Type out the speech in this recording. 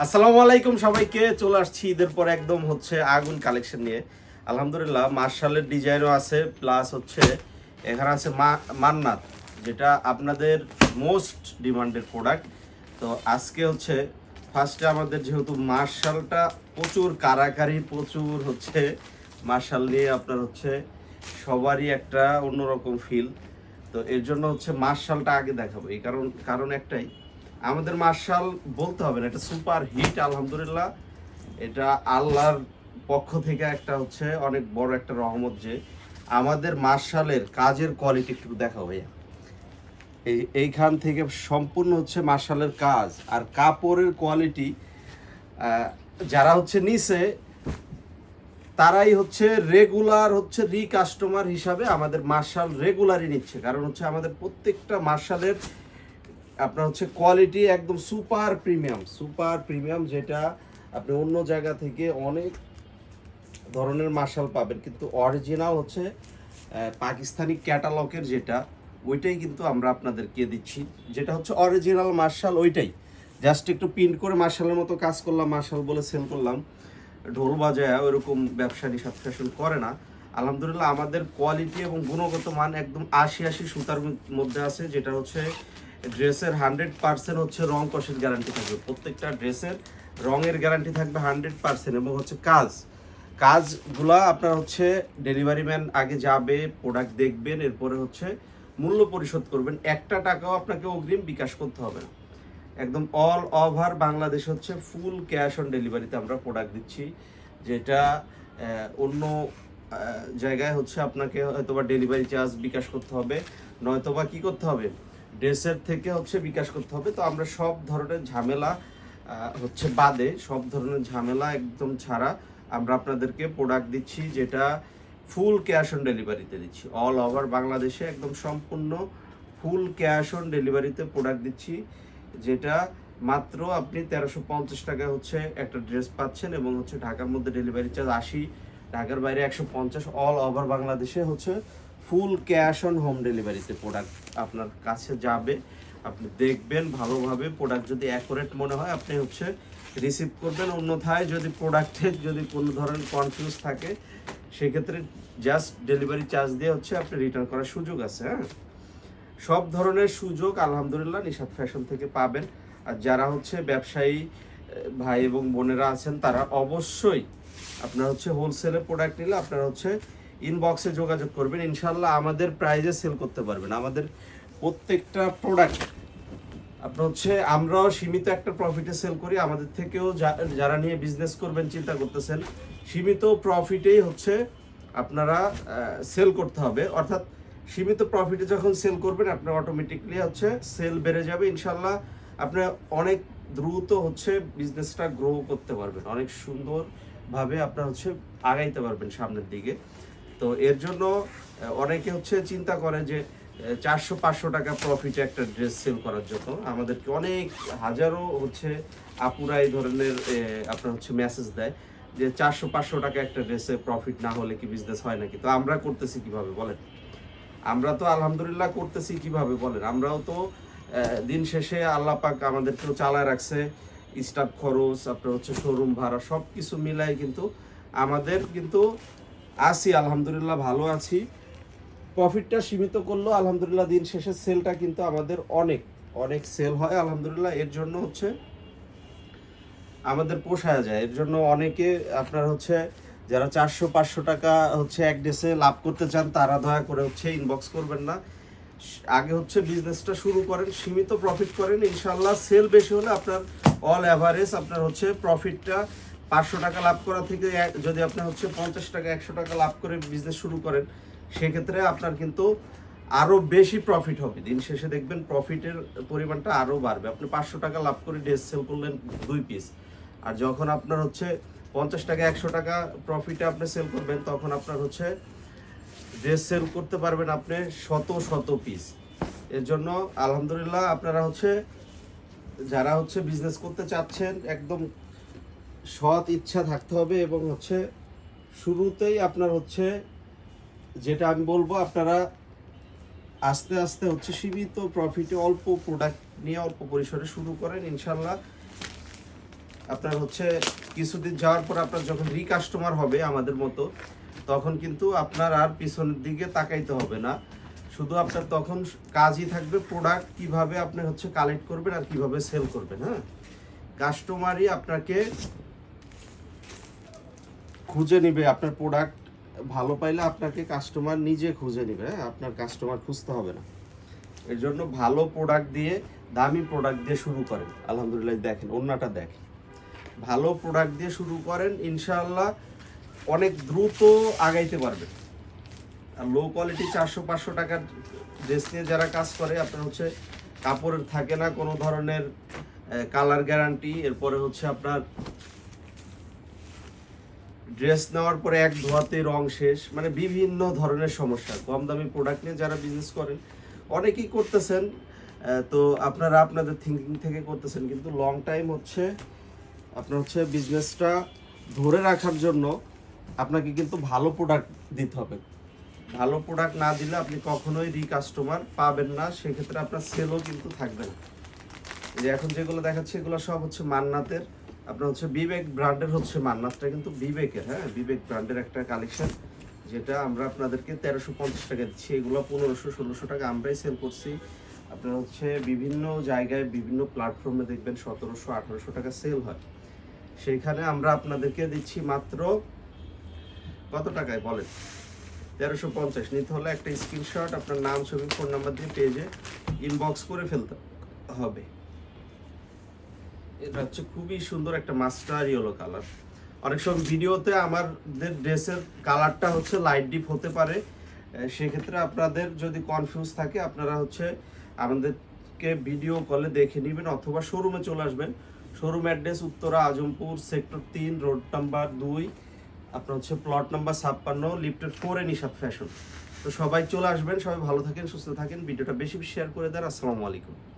আসসালামু আলাইকুম সবাইকে। চলে আসছি ঈদের পর একদম হচ্ছে আগুন কালেকশন নিয়ে। আলহামদুলিল্লাহ মার্শালের ডিজাইনও আছে, প্লাস হচ্ছে এখানে আছে মান্নাত, যেটা আপনাদের মোস্ট ডিমান্ডেড প্রোডাক্ট। তো আজকে হচ্ছে ফার্স্টে আমাদের যেহেতু মার্শালটা প্রচুর কারাকারি, প্রচুর হচ্ছে মার্শাল নিয়ে আপনার হচ্ছে সবারই একটা অন্যরকম ফিল। তো এর জন্য হচ্ছে মার্শালটা আগে দেখাবো, এই কারণ একটাই, আমাদের মার্শাল বলতে হবে না, এটা সুপার হিট আলহামদুলিল্লাহ। এটা আল্লাহর পক্ষ থেকে একটা হচ্ছে অনেক বড় একটা রহমত যে আমাদের মার্শালের কাজের কোয়ালিটি একটু দেখাও ভাইয়া। এইখান থেকে সম্পূর্ণ হচ্ছে মার্শালের কাজ আর কাপড়ের কোয়ালিটি, যারা হচ্ছে নিছে তারাই হচ্ছে রেগুলার হচ্ছে কাস্টমার হিসাবে আমাদের মার্শাল রেগুলারই নিচ্ছে। কারণ হচ্ছে আমাদের প্রত্যেকটা মার্শালের আপনার হচ্ছে কোয়ালিটি একদম সুপার প্রিমিয়াম, যেটা আপনি অন্য জায়গা থেকে অনেক ধরনের মার্শাল পাবেন, কিন্তু অরিজিনাল হচ্ছে পাকিস্তানি ক্যাটালগের যেটা, ওইটাই কিন্তু আমরা আপনাদেরকে দিচ্ছি, যেটা হচ্ছে অরিজিনাল মার্শাল। ওইটাই জাস্ট একটু প্রিন্ট করে মার্শালের মতো কাজ করলাম, মার্শাল বলে সেল করলাম, ঢোল বাজায় ওইরকম ব্যবসা নিষাদ ফ্যাশন করে না। আলহামদুলিল্লাহ আমাদের কোয়ালিটি এবং গুণগত মান একদম ৮০ সুতার মধ্যে আছে, যেটা হচ্ছে ড্রেসের 100% হচ্ছে রং কষের গ্যারান্টি থাকবে। প্রত্যেকটা ড্রেসের রঙের গ্যারান্টি থাকবে 100%। এবং হচ্ছে কাজগুলা আপনার হচ্ছে ডেলিভারি ম্যান আগে যাবে, প্রোডাক্ট দেখবেন, এরপরে হচ্ছে মূল্য পরিশোধ করবেন। একটা টাকাও আপনাকে অগ্রিম বিকাশ করতে হবে না। একদম অল ওভার বাংলাদেশ হচ্ছে ফুল ক্যাশ অন ডেলিভারিতে আমরা প্রোডাক্ট দিচ্ছি, যেটা অন্য জায়গায় হচ্ছে আপনাকে হয়তোবা ডেলিভারি চার্জ বিকাশ করতে হবে, নয়তোবা কি করতে হবে, ড্রেসের থেকে হচ্ছে বিকাশ করতে হবে। তো আমরা সব ধরনের ঝামেলা হচ্ছে বাদে, সব ধরনের ঝামেলা একদম ছাড়া আমরা আপনাদেরকে প্রোডাক্ট দিচ্ছি, যেটা ফুল ক্যাশ অন ডেলিভারিতে দিচ্ছি। অল ওভার বাংলাদেশে একদম সম্পূর্ণ ফুল ক্যাশ অন ডেলিভারিতে প্রোডাক্ট দিচ্ছি, যেটা মাত্র আপনি 1350 টাকা হচ্ছে একটা ড্রেস পাচ্ছেন। এবং হচ্ছে ঢাকার মধ্যে ডেলিভারি চার্জ 80, ঢাকার বাইরে 150। অল ওভার বাংলাদেশে হচ্ছে ফুল ক্যাশ অন হোম ডেলিভারিতে প্রোডাক্ট আপনার কাছে যাবে। আপনি দেখবেন ভালোভাবে, প্রোডাক্ট যদি অ্যাকুরেট মনে হয় আপনি হচ্ছে রিসিভ করবেন, অন্যথায় যদি প্রোডাক্টে যদি কোনো ধরনের কনফিউজ থাকে সেক্ষেত্রে জাস্ট ডেলিভারি চার্জ দিয়ে হচ্ছে আপনি রিটার্ন করার সুযোগ আছে। হ্যাঁ, সব ধরনের সুযোগ আলহামদুলিল্লাহ নিশাদ ফ্যাশন থেকে পাবেন। আর যারা হচ্ছে ব্যবসায়ী ভাই এবং বোনেরা আছেন, তারা অবশ্যই আপনার হচ্ছে হোলসেলে প্রোডাক্ট নিলে আপনারা হচ্ছে ইনবক্সে যোগাযোগ করবেন, ইনশাল্লাহ আমাদের প্রাইজে সেল করতে পারবেন। আমাদের প্রত্যেকটা প্রোডাক্ট আপনার হচ্ছে আমরাও সীমিত একটা প্রফিটে সেল করি। আমাদের থেকেও যারা নিয়ে বিজনেস করবেন চিন্তা করতেছেন, সীমিত প্রফিটেই হচ্ছে আপনারা সেল করতে হবে। অর্থাৎ সীমিত প্রফিটে যখন সেল করবেন আপনার অটোমেটিকলি হচ্ছে সেল বেড়ে যাবে, ইনশাল্লাহ আপনি অনেক দ্রুত হচ্ছে বিজনেসটা গ্রো করতে পারবেন, অনেক সুন্দরভাবে আপনার হচ্ছে আগাইতে পারবেন সামনের দিকে। তো এর জন্য অনেকে হচ্ছে চিন্তা করে যে 400-500 টাকা প্রফিটে একটা ড্রেস সেল করার জন্য আমাদেরকে অনেক হাজারো হচ্ছে আপুরা এই ধরনের আপনার হচ্ছে মেসেজ দেয় যে 400-500 টাকা একটা ড্রেসে প্রফিট না হলে কি বিজনেস হয় নাকি। তো আমরা করতেছি কিভাবে বলেন, আমরা তো আলহামদুলিল্লাহ করতেছি কিভাবে বলেন, আমরাও তো দিন শেষে আল্লাহ পাক আমাদেরকেও চালায় রাখছে, স্টাফ খরচ আপনার হচ্ছে শোরুম ভাড়া সব কিছু মিলাই কিন্তু আমাদের কিন্তু আছি আলহামদুলিল্লাহ, ভালো আছি। প্রফিটটা সীমিত করলেও আলহামদুলিল্লাহ দিন শেষে সেলটা কিন্তু আমাদের অনেক অনেক সেল হয় আলহামদুলিল্লাহ। এর জন্য হচ্ছে আমাদের পোষায় যায়। এর জন্য অনেকে আপনার হচ্ছে যারা 400-500 টাকা হচ্ছে এক ডেসে লাভ করতে চান, তারা দয়া করে হচ্ছে ইনবক্স করবেন না, আগে হচ্ছে বিজনেসটা শুরু করেন, সীমিত প্রফিট করেন, ইনশাল্লাহ সেল বেশি হলে আপনার অল অ্যাভারেজ আপনার হচ্ছে প্রফিটটা 500 টাকা লাভ করা থেকে যদি আপনি হচ্ছে 50 টাকা 100 টাকা লাভ করে বিজনেস শুরু করেন, সেক্ষেত্রে আপনার কিন্তু আরও বেশি প্রফিট হবে। দিন শেষে দেখবেন প্রফিটের পরিমাণটা আরও বাড়বে। আপনি 500 টাকা লাভ করে ড্রেস সেল করলেন 2 পিস, আর যখন আপনার হচ্ছে 50 টাকা 100 টাকা প্রফিটে আপনি সেল করবেন, তখন আপনার হচ্ছে ড্রেস সেল করতে পারবেন আপনি শত শত পিস। এর জন্য আলহামদুলিল্লাহ আপনারা হচ্ছে যারা হচ্ছে বিজনেস করতে চাচ্ছেন, একদম সৎ ইচ্ছা থাকতে হবে এবং হচ্ছে শুরুতেই আপনার হচ্ছে যেটা আমি বলবো, আপনারা আস্তে আস্তে হচ্ছে সীমিত প্রফিটে অল্প প্রোডাক্ট নিয়ে অল্প পরিসরে শুরু করেন, ইনশাল্লাহ আপনার হচ্ছে কিছুদিন যাওয়ার পর আপনার যখন রিকাস্টমার হবে আমাদের মতো, তখন কিন্তু আপনার আর পিছনের দিকে তাকাইতে হবে না। শুধু আপনার তখন কাজই থাকবে প্রোডাক্ট কিভাবে আপনি হচ্ছে কালেক্ট করবেন আর কিভাবে সেল করবেন। হ্যাঁ, কাস্টমারই আপনাকে খুঁজে নিবে। আপনার প্রোডাক্ট ভালো পাইলে আপনাকে কাস্টমার নিজে খুঁজে নিবে। হ্যাঁ, আপনার কাস্টমার খুঁজতে হবে না। এর জন্য ভালো প্রোডাক্ট দিয়ে, দামি প্রোডাক্ট দিয়ে শুরু করেন। আলহামদুলিল্লাহ, দেখেন ওন্নাটা দেখেন, ভালো প্রোডাক্ট দিয়ে শুরু করেন, ইনশাআল্লাহ অনেক দ্রুত আগাইতে পারবেন। আর লো কোয়ালিটি 400-500 টাকার ড্রেস নিয়ে যারা কাজ করে, আপনার হচ্ছে কাপড়ের থাকে না কোনো ধরনের কালার গ্যারান্টি, এরপরে হচ্ছে আপনার ড্রেস নেওয়ার পরে এক ধোয়াতে রং শেষ, মানে বিভিন্ন ধরনের সমস্যা। কম দামি প্রোডাক্ট নিয়ে যারা বিজনেস করেন, অনেকেই করতেছেন, তো আপনারা আপনাদের থিঙ্কিং থেকে করতেছেন, কিন্তু লং টাইম হচ্ছে আপনার হচ্ছে বিজনেসটা ধরে রাখার জন্য আপনাকে কিন্তু ভালো প্রোডাক্ট দিতে হবে। ভালো প্রোডাক্ট না দিলে আপনি কখনোই কাস্টমার পাবেন না, সেক্ষেত্রে আপনার সেলও কিন্তু থাকবে না। যে এখন যেগুলো দেখাচ্ছে এগুলো সব হচ্ছে মান্নাতের, আপনার হচ্ছে বিবেক ব্র্যান্ডের, হচ্ছে মান্নাতটা কিন্তু বিবেকের। হ্যাঁ, বিবেক ব্র্যান্ডের একটা কালেকশন, যেটা আমরা আপনাদেরকে 1350 টাকা দিচ্ছি। এগুলো 1500-1600 টাকা আমরাই সেল করছি। আপনার হচ্ছে বিভিন্ন জায়গায় বিভিন্ন প্ল্যাটফর্মে দেখবেন 1700-1800 টাকা সেল হয়, সেইখানে আমরা আপনাদেরকে দিচ্ছি মাত্র কত টাকায় বলেন? 1350। নিতে হলে একটা স্ক্রিনশট আপনার নাম, ছবি, ফোন নাম্বার দিয়ে পেজে ইনবক্স করে ফেলতে হবে। এটা হচ্ছে খুবই সুন্দর একটা মাস্টার ইয়েলো কালার। অনেক সময় ভিডিওতে আমাদের ড্রেসের কালারটা হচ্ছে লাইট ডিপ হতে পারে, সেক্ষেত্রে আপনাদের যদি কনফিউজ থাকে আপনারা হচ্ছে আমাদেরকে ভিডিও কলে দেখে নেবেন, অথবা শোরুমে চলে আসবেন। Showroom address Uttara Azampur, sector 3, road number 2, আপনার হচ্ছে প্লট নাম্বার 56, লিফটেড 4 এ নিশাত ফ্যাশন। তো সবাই চলে আসবেন, সবাই ভালো থাকেন, সুস্থ থাকেন, ভিডিওটা বেশি বেশি শেয়ার করে দেন। আসসালামু আলাইকুম।